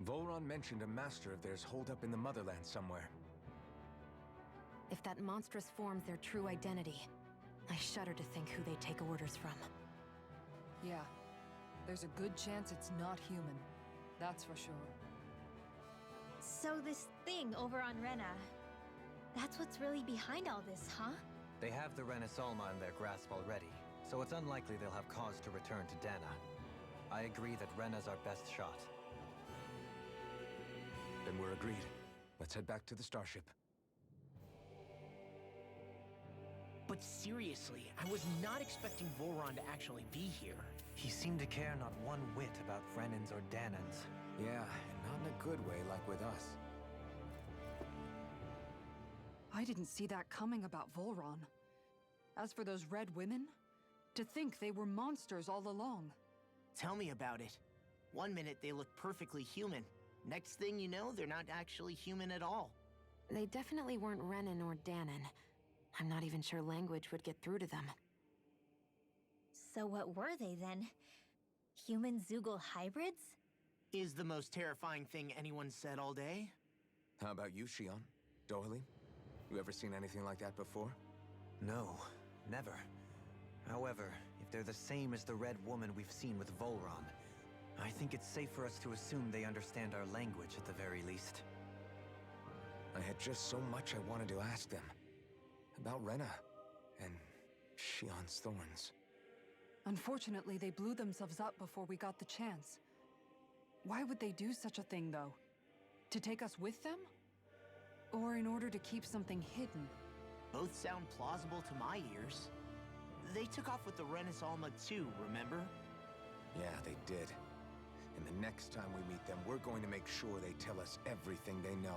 Volron mentioned a master of theirs holed up in the Motherland somewhere. If that monstrous form's their true identity, I shudder to think who they take orders from. Yeah. There's a good chance it's not human. That's for sure. So this thing over on Rena, that's what's really behind all this, huh? They have the Renaissalma in their grasp already, so it's unlikely they'll have cause to return to Dana. I agree that Rena's our best shot. Then we're agreed. Let's head back to the starship. But seriously, I was not expecting Volron to actually be here. He seemed to care not one whit about Vrennans or Danans. Yeah, and not in a good way like with us. I didn't see that coming about Volron. As for those red women, to think they were monsters all along. Tell me about it. One minute they look perfectly human. Next thing you know, they're not actually human at all. They definitely weren't Renan or Danan. I'm not even sure language would get through to them. So what were they then? Human Zoogle hybrids? Is the most terrifying thing anyone said all day. How about you, Shion? Dohalie? You ever seen anything like that before? No, never. However, if they're the same as the Red Woman we've seen with Volron, I think it's safe for us to assume they understand our language at the very least. I had just so much I wanted to ask them. About Rena, and Shion's thorns. Unfortunately, they blew themselves up before we got the chance. Why would they do such a thing, though? To take us with them? Or in order to keep something hidden? Both sound plausible to my ears. They took off with the Renaissalma too, remember? Yeah, they did. And the next time we meet them, we're going to make sure they tell us everything they know.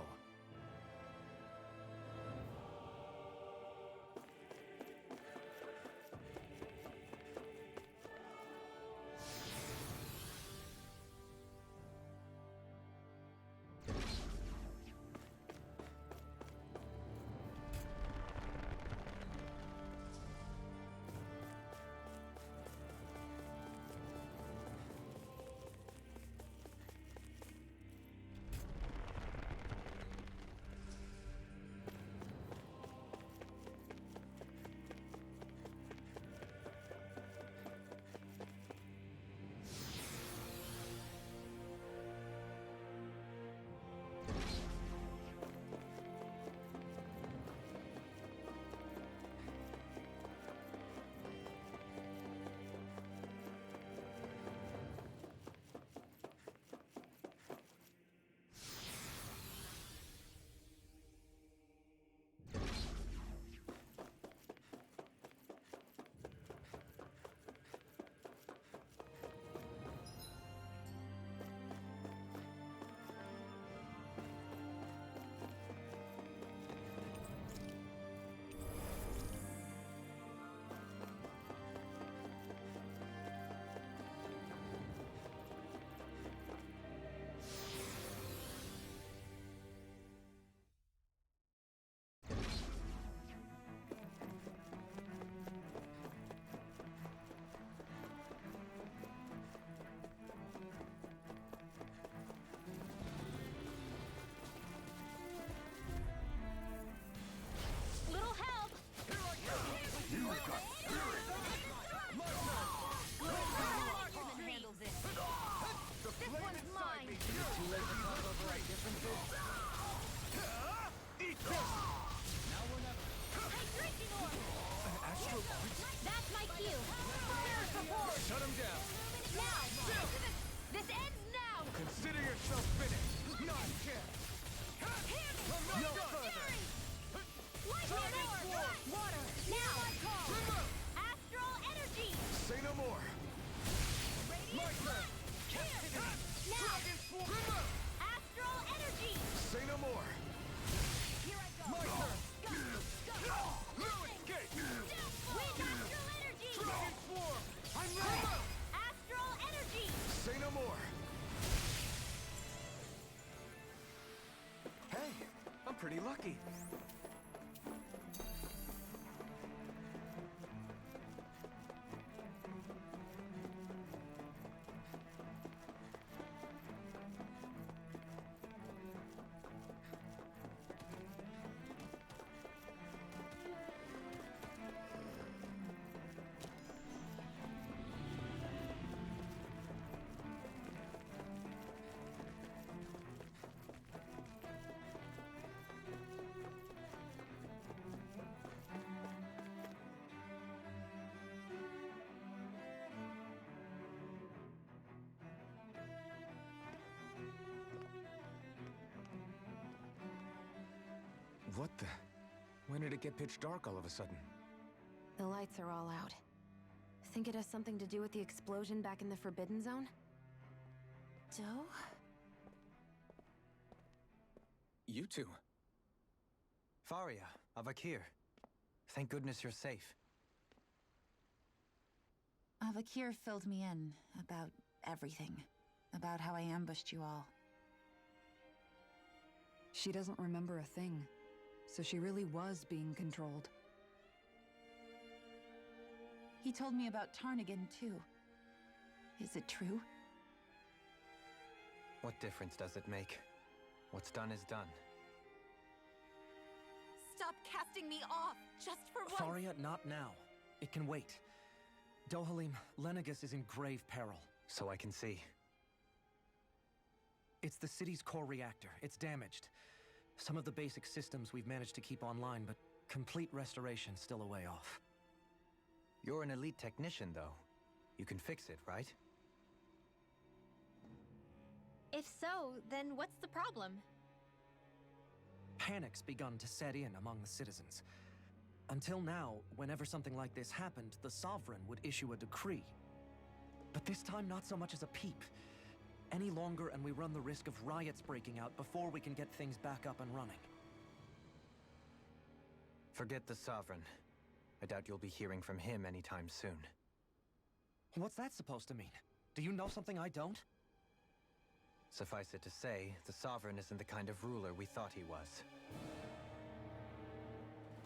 pretty lucky. What the? When did it get pitch dark all of a sudden? The lights are all out. Think it has something to do with the explosion back in the Forbidden Zone? Doe? You two. Faria, Avakir. Thank goodness you're safe. Avakir filled me in about everything. About how I ambushed you all. She doesn't remember a thing, so she really was being controlled. He told me about Tarnigan, too. Is it true? What difference does it make? What's done is done. Stop casting me off, just for once! Faria, not now. It can wait. Dohalim, Lenegis is in grave peril. So I can see. It's the city's core reactor. It's damaged. Some of the basic systems we've managed to keep online, but complete restoration's still a way off. You're an elite technician, though. You can fix it, right? If so, then what's the problem? Panic's begun to set in among the citizens. Until now, whenever something like this happened, the Sovereign would issue a decree. But this time, not so much as a peep. Any longer, and we run the risk of riots breaking out before we can get things back up and running. Forget the Sovereign. I doubt you'll be hearing from him anytime soon. What's that supposed to mean? Do you know something I don't? Suffice it to say, the Sovereign isn't the kind of ruler we thought he was.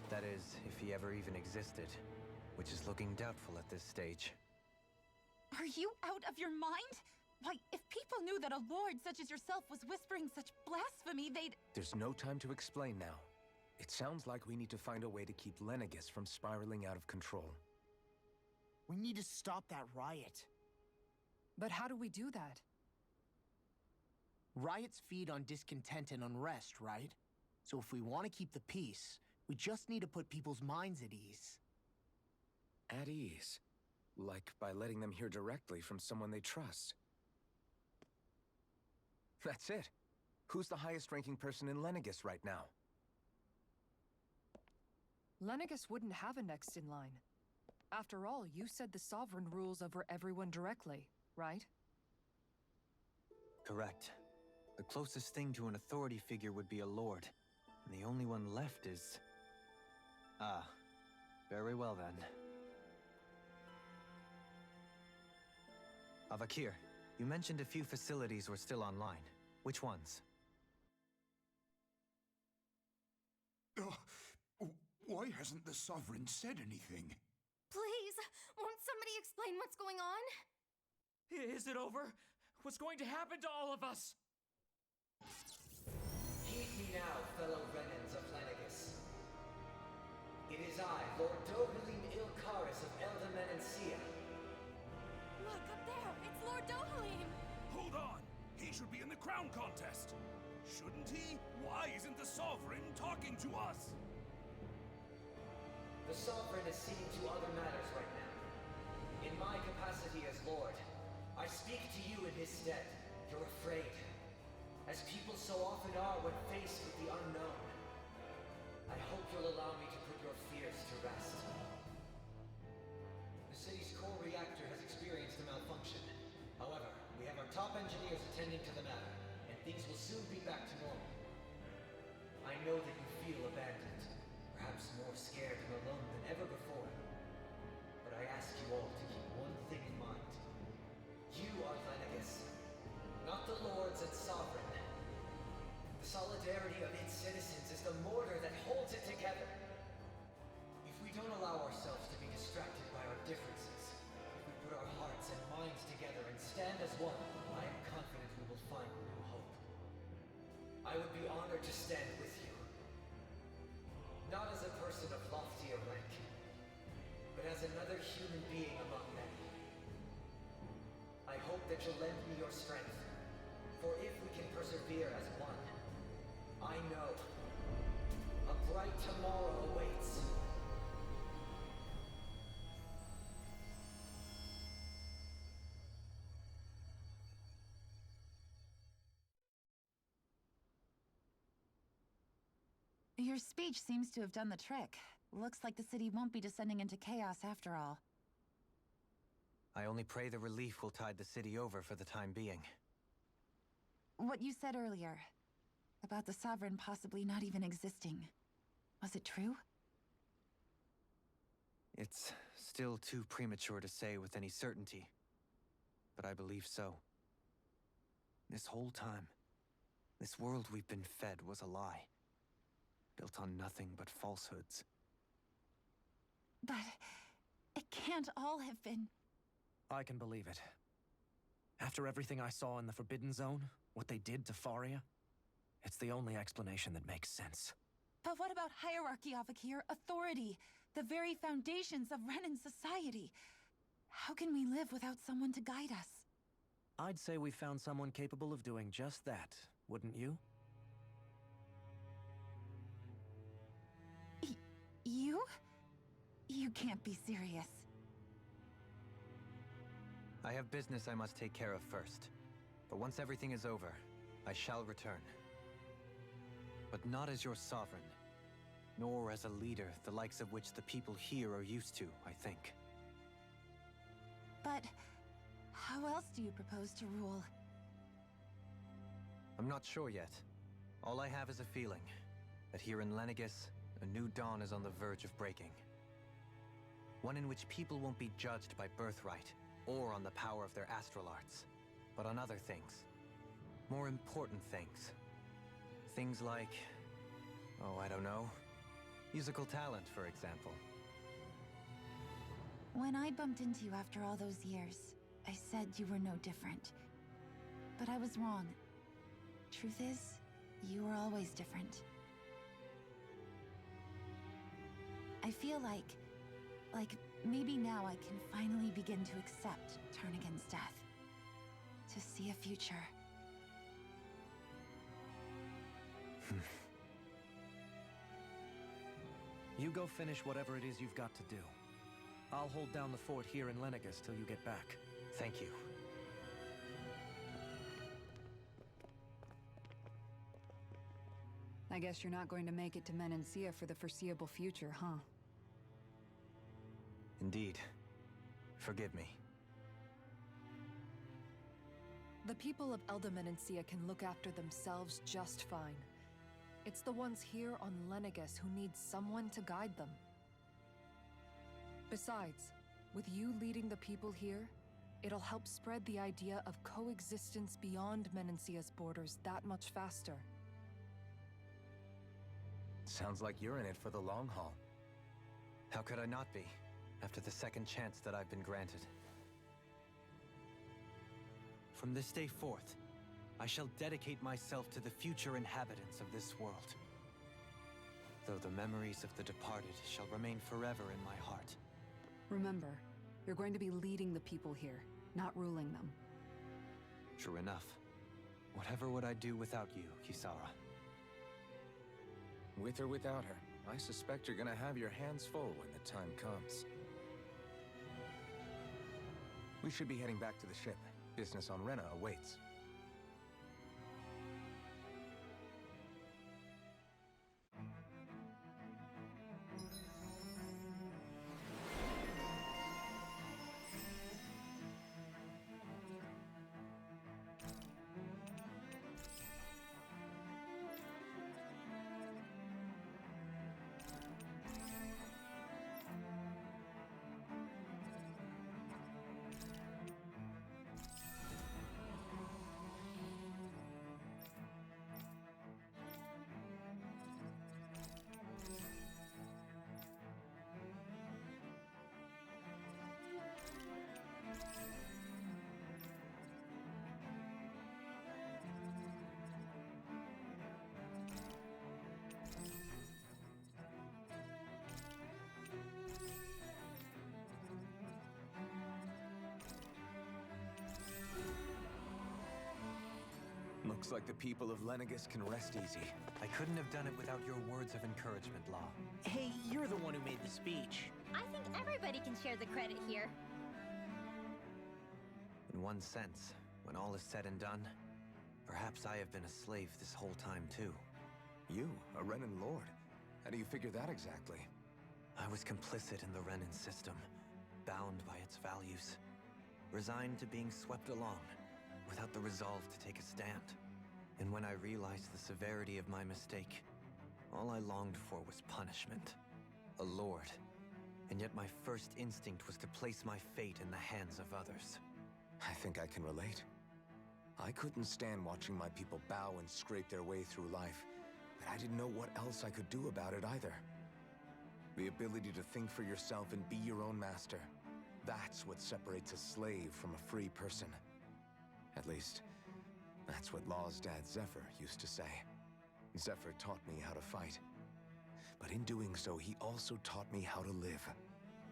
That is, if he ever even existed, which is looking doubtful at this stage. Are you out of your mind? Why, if people knew that a lord such as yourself was whispering such blasphemy, they'd... There's no time to explain now. It sounds like we need to find a way to keep Lenegis from spiraling out of control. We need to stop that riot. But how do we do that? Riots feed on discontent and unrest, right? So if we want to keep the peace, we just need to put people's minds at ease. At ease? Like by letting them hear directly from someone they trust. That's it. Who's the highest-ranking person in Lenegis right now? Lenegis wouldn't have a next in line. After all, you said the Sovereign rules over everyone directly, right? Correct. The closest thing to an authority figure would be a lord. And the only one left is... Ah. Very well then. Avakir, you mentioned a few facilities were still online. Which ones? Why hasn't the Sovereign said anything? Please, won't somebody explain what's going on? Is it over? What's going to happen to all of us? Heed me now, fellow Renans of Lenegis. It is I, Lord Dohalim Ilkaris of Elda Menancia. Look, up there! It's Lord Dohalim! Hold on! He should be in the crown contest! Shouldn't he? Why isn't the Sovereign talking to us? The Sovereign is seeing to other matters right now. In my capacity as Lord, I speak to you in his stead. You're afraid. As people so often are when faced with the unknown. I hope you'll allow me to put your fears to rest. The city's core reactor has experienced a malfunction. However, we have our top engineers attending to the matter, and things will soon be back to normal. I know that you feel abandoned, perhaps more scared and alone than ever before. But I ask you all to keep one thing in mind. You are Lenegis, not the lords and sovereign. The solidarity of its citizens as another human being among many. I hope that you'll lend me your strength, for if we can persevere as one, I know a bright tomorrow awaits. Your speech seems to have done the trick. Looks like the city won't be descending into chaos after all. I only pray the relief will tide the city over for the time being. What you said earlier, about the Sovereign possibly not even existing, was it true? It's still too premature to say with any certainty, but I believe so. This whole time, this world we've been fed was a lie, built on nothing but falsehoods. But it can't all have been... I can believe it. After everything I saw in the Forbidden Zone, what they did to Faria, it's the only explanation that makes sense. But what about hierarchy, Avakir? Authority? The very foundations of Renan society? How can we live without someone to guide us? I'd say we found someone capable of doing just that, wouldn't you? You? You can't be serious. I have business I must take care of first. But once everything is over, I shall return. But not as your sovereign, nor as a leader the likes of which the people here are used to, I think. But how else do you propose to rule? I'm not sure yet. All I have is a feeling that here in Lenegis, a new dawn is on the verge of breaking. One in which people won't be judged by birthright or on the power of their astral arts, but on other things. More important things. Things like, oh, I don't know, musical talent, for example. When I bumped into you after all those years, I said you were no different. But I was wrong. Truth is, you were always different. I feel like maybe now I can finally begin to accept Turnagain's death. To see a future. You go finish whatever it is you've got to do. I'll hold down the fort here in Lenegis till you get back. Thank you. I guess you're not going to make it to Menancia for the foreseeable future, huh? Indeed. Forgive me. The people of Elda Menancia can look after themselves just fine. It's the ones here on Lenegis who need someone to guide them. Besides, with you leading the people here, it'll help spread the idea of coexistence beyond Menancia's borders that much faster. Sounds like you're in it for the long haul. How could I not be, after the second chance that I've been granted? From this day forth, I shall dedicate myself to the future inhabitants of this world. Though the memories of the departed shall remain forever in my heart. Remember, you're going to be leading the people here, not ruling them. True enough. Whatever would I do without you, Kisara? With or without her, I suspect you're gonna have your hands full when the time comes. We should be heading back to the ship. Business on Rena awaits. Looks like the people of Lenegus can rest easy. I couldn't have done it without your words of encouragement, Law. Hey, you're the one who made the speech. I think everybody can share the credit here. In one sense, when all is said and done, perhaps I have been a slave this whole time too. You, a Renan Lord? How do you figure that exactly? I was complicit in the Renan system, bound by its values, resigned to being swept along, without the resolve to take a stand. And when I realized the severity of my mistake, all I longed for was punishment. A lord. And yet my first instinct was to place my fate in the hands of others. I think I can relate. I couldn't stand watching my people bow and scrape their way through life, but I didn't know what else I could do about it either. The ability to think for yourself and be your own master. That's what separates a slave from a free person. At least, that's what Law's dad Zephyr used to say. Zephyr taught me how to fight. But in doing so, he also taught me how to live.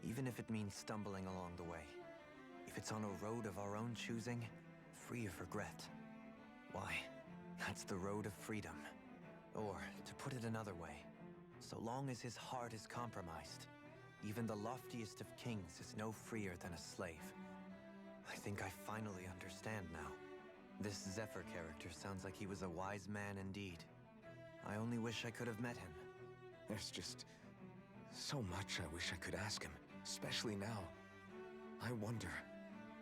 Even if it means stumbling along the way. If it's on a road of our own choosing, free of regret. Why, that's the road of freedom. Or, to put it another way, so long as his heart is compromised, even the loftiest of kings is no freer than a slave. I think I finally understand now. This Zephyr character sounds like he was a wise man indeed. I only wish I could have met him. There's just so much I wish I could ask him, especially now. I wonder,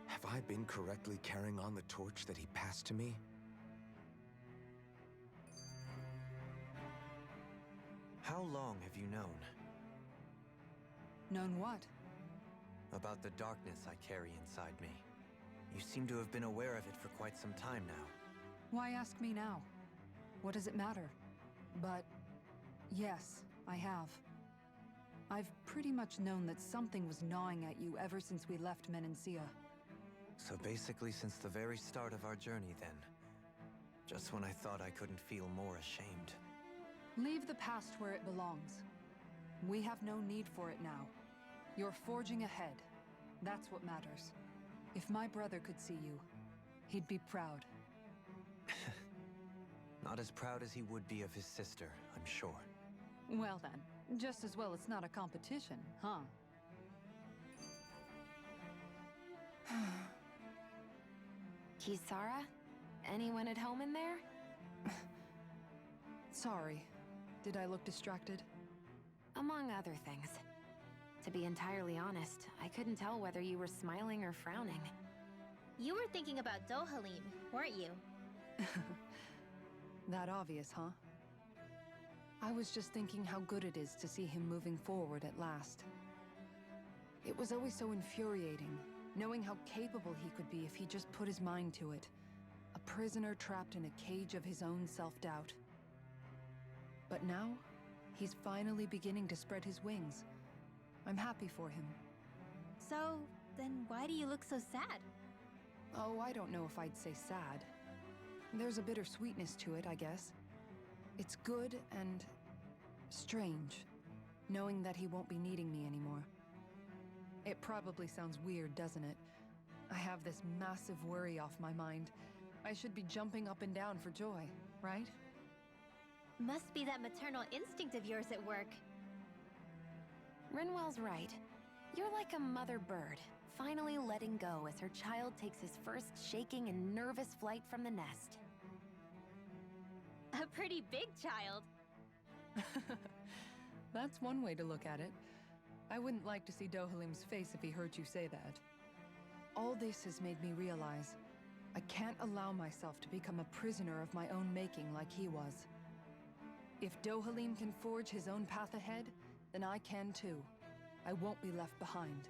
have I been correctly carrying on the torch that he passed to me? How long have you known? Known what? About the darkness I carry inside me. You seem to have been aware of it for quite some time now. Why ask me now? What does it matter? But yes, I have. I've pretty much known that something was gnawing at you ever since we left Menancia. So basically since the very start of our journey then. Just when I thought I couldn't feel more ashamed. Leave the past where it belongs. We have no need for it now. You're forging ahead. That's what matters. If my brother could see you, he'd be proud. Not as proud as he would be of his sister, I'm sure. Well then, just as well it's not a competition, huh? Kisara? Anyone at home in there? Sorry. Did I look distracted? Among other things. To be entirely honest, I couldn't tell whether you were smiling or frowning. You were thinking about Dohalim, weren't you? That obvious, huh? I was just thinking how good it is to see him moving forward at last. It was always so infuriating, knowing how capable he could be if he just put his mind to it. A prisoner trapped in a cage of his own self-doubt. But now, he's finally beginning to spread his wings. I'm happy for him. So, then why do you look so sad? Oh, I don't know if I'd say sad. There's a bittersweetness to it, I guess. It's good and strange, knowing that he won't be needing me anymore. It probably sounds weird, doesn't it? I have this massive worry off my mind. I should be jumping up and down for joy, right? Must be that maternal instinct of yours at work. Rinwell's right. You're like a mother bird, finally letting go as her child takes his first shaking and nervous flight from the nest. A pretty big child. That's one way to look at it. I wouldn't like to see Dohalim's face if he heard you say that. All this has made me realize I can't allow myself to become a prisoner of my own making like he was. If Dohalim can forge his own path ahead, then I can too. I won't be left behind.